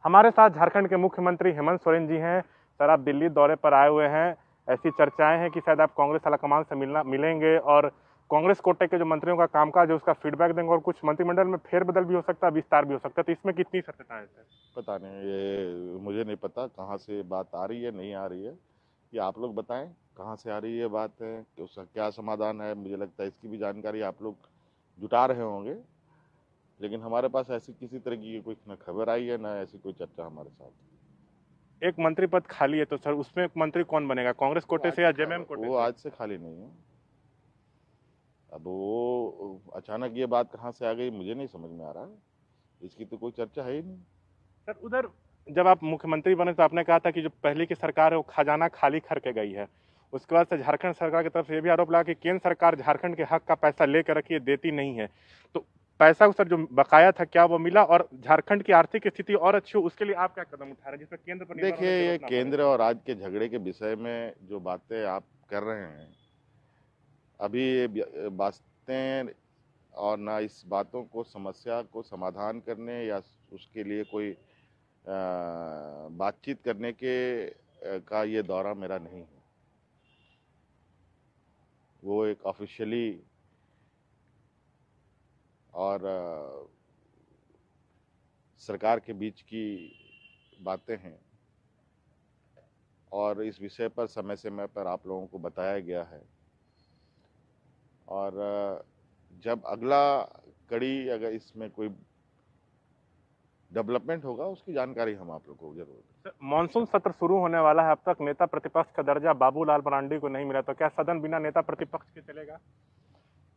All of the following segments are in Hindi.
हमारे साथ झारखंड के मुख्यमंत्री हेमंत सोरेन जी हैं। सर, आप दिल्ली दौरे पर आए हुए हैं। ऐसी चर्चाएं हैं कि शायद आप कांग्रेस हाईकमान से मिलेंगे और कांग्रेस कोटे के जो मंत्रियों का कामकाज है उसका फीडबैक देंगे और कुछ मंत्रिमंडल में फेरबदल भी हो सकता है, विस्तार भी हो सकता है। तो इसमें कितनी सत्यता है सर? पता नहीं, ये मुझे नहीं पता कहाँ से बात आ रही है, नहीं आ रही है। ये आप लोग बताएं कहाँ से आ रही है बात है कि उसका क्या समाधान है। मुझे लगता है इसकी भी जानकारी आप लोग जुटा रहे होंगे, लेकिन हमारे पास ऐसी किसी तरह की कोई न खबर आई है, ना ऐसी कोई चर्चा हमारे साथ। एक मंत्री पद खाली है, तो सर उसमें मंत्री कौन बनेगा, कांग्रेस कोटे से या जेएमएम कोटे वो से? आज से खाली नहीं है। अब वो अचानक ये बात कहाँ से आ गई मुझे नहीं समझ में आ रहा है। इसकी तो कोई चर्चा है ही नहीं। सर, उधर जब आप मुख्यमंत्री बने तो आपने कहा था कि जो पहले की सरकार है वो खजाना खाली करके गई है। उसके बाद से झारखंड सरकार की तरफ से ये भी आरोप लगा कि केंद्र सरकार झारखंड के हक का पैसा लेकर रखी है, देती नहीं है। तो पैसा सर जो बकाया था क्या वो मिला, और झारखंड की आर्थिक स्थिति और अच्छी हो उसके लिए आप क्या कदम उठा रहे हैं जिसमें केंद्र पर निर्भर होने देखिए, की ये जरूरत ना पड़े? केंद्र और राज्य के झगड़े के विषय में जो बातें आप कर रहे हैं, अभी ये बातें और ना इस बातों को, समस्या को समाधान करने या उसके लिए कोई बातचीत करने के का ये दौरा मेरा नहीं है। वो एक ऑफिशियली और सरकार के बीच की बातें हैं और इस विषय पर समय समय पर आप लोगों को बताया गया है। और जब अगला कड़ी अगर इसमें कोई डेवलपमेंट होगा उसकी जानकारी हम आप लोग को जरूर दें। मानसून सत्र शुरू होने वाला है, अब तक नेता प्रतिपक्ष का दर्जा बाबूलाल मरांडी को नहीं मिला, तो क्या सदन बिना नेता प्रतिपक्ष के चलेगा?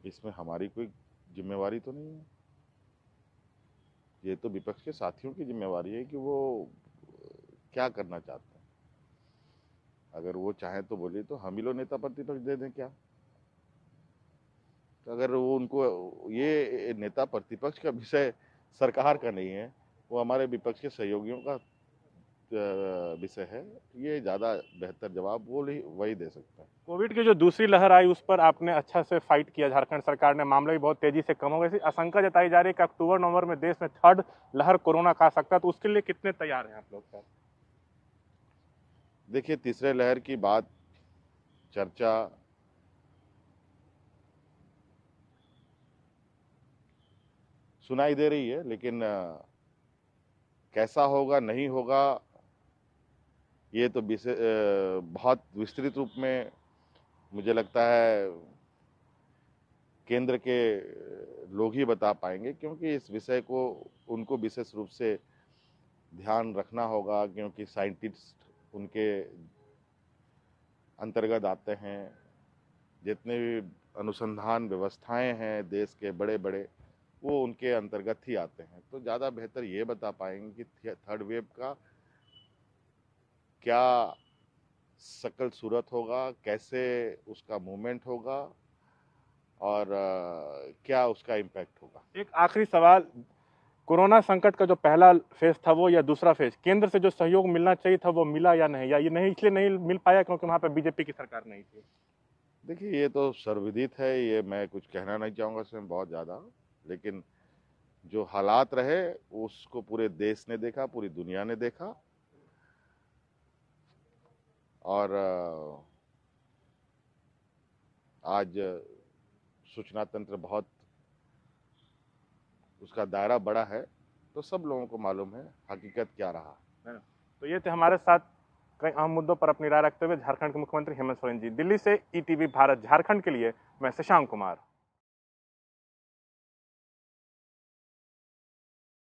इसमें हमारी कोई जिम्मेवारी तो नहीं है। ये तो विपक्ष के साथियों की जिम्मेवारी है कि वो क्या करना चाहते हैं। अगर वो चाहें तो बोलिए, तो हम ही लोग नेता प्रतिपक्ष दे दें क्या? तो अगर वो उनको, ये नेता प्रतिपक्ष का विषय सरकार का नहीं है, वो हमारे विपक्ष के सहयोगियों का विषय है। ये ज़्यादा बेहतर जवाब वो वही दे सकता है। कोविड की जो दूसरी लहर आई उस पर आपने अच्छा से फाइट किया, झारखंड सरकार ने, मामले भी बहुत तेजी से कम हो गए। आशंका जताई जा रही है कि अक्टूबर नवंबर में देश में थर्ड लहर कोरोना का आ सकता है, तो उसके लिए कितने तैयार हैं आप लोग सर? देखिए, तीसरे लहर की बात, चर्चा सुनाई दे रही है, लेकिन कैसा होगा नहीं होगा ये तो बहुत विस्तृत रूप में मुझे लगता है केंद्र के लोग ही बता पाएंगे, क्योंकि इस विषय को उनको विशेष रूप से ध्यान रखना होगा, क्योंकि साइंटिस्ट उनके अंतर्गत आते हैं। जितने भी अनुसंधान व्यवस्थाएं हैं देश के बड़े बड़े, वो उनके अंतर्गत ही आते हैं। तो ज़्यादा बेहतर ये बता पाएंगे कि थर्ड वेव का क्या शकल सूरत होगा, कैसे उसका मूवमेंट होगा और क्या उसका इम्पैक्ट होगा। एक आखिरी सवाल, कोरोना संकट का जो पहला फेज था वो या दूसरा फेज, केंद्र से जो सहयोग मिलना चाहिए था वो मिला या नहीं, या ये नहीं इसलिए नहीं मिल पाया क्योंकि वहां पर बीजेपी की सरकार नहीं थी? देखिए, ये तो सर्वविदित है, ये मैं कुछ कहना नहीं चाहूँगा इसमें बहुत ज़्यादा, लेकिन जो हालात रहे उसको पूरे देश ने देखा, पूरी दुनिया ने देखा। और आज सूचना तंत्र बहुत, उसका दायरा बड़ा है, तो सब लोगों को मालूम है हकीकत क्या रहा है ना? तो ये थे हमारे साथ कई अहम मुद्दों पर अपनी राय रखते हुए झारखंड के मुख्यमंत्री हेमंत सोरेन जी। दिल्ली से ईटीवी भारत झारखंड के लिए मैं शशांक कुमार।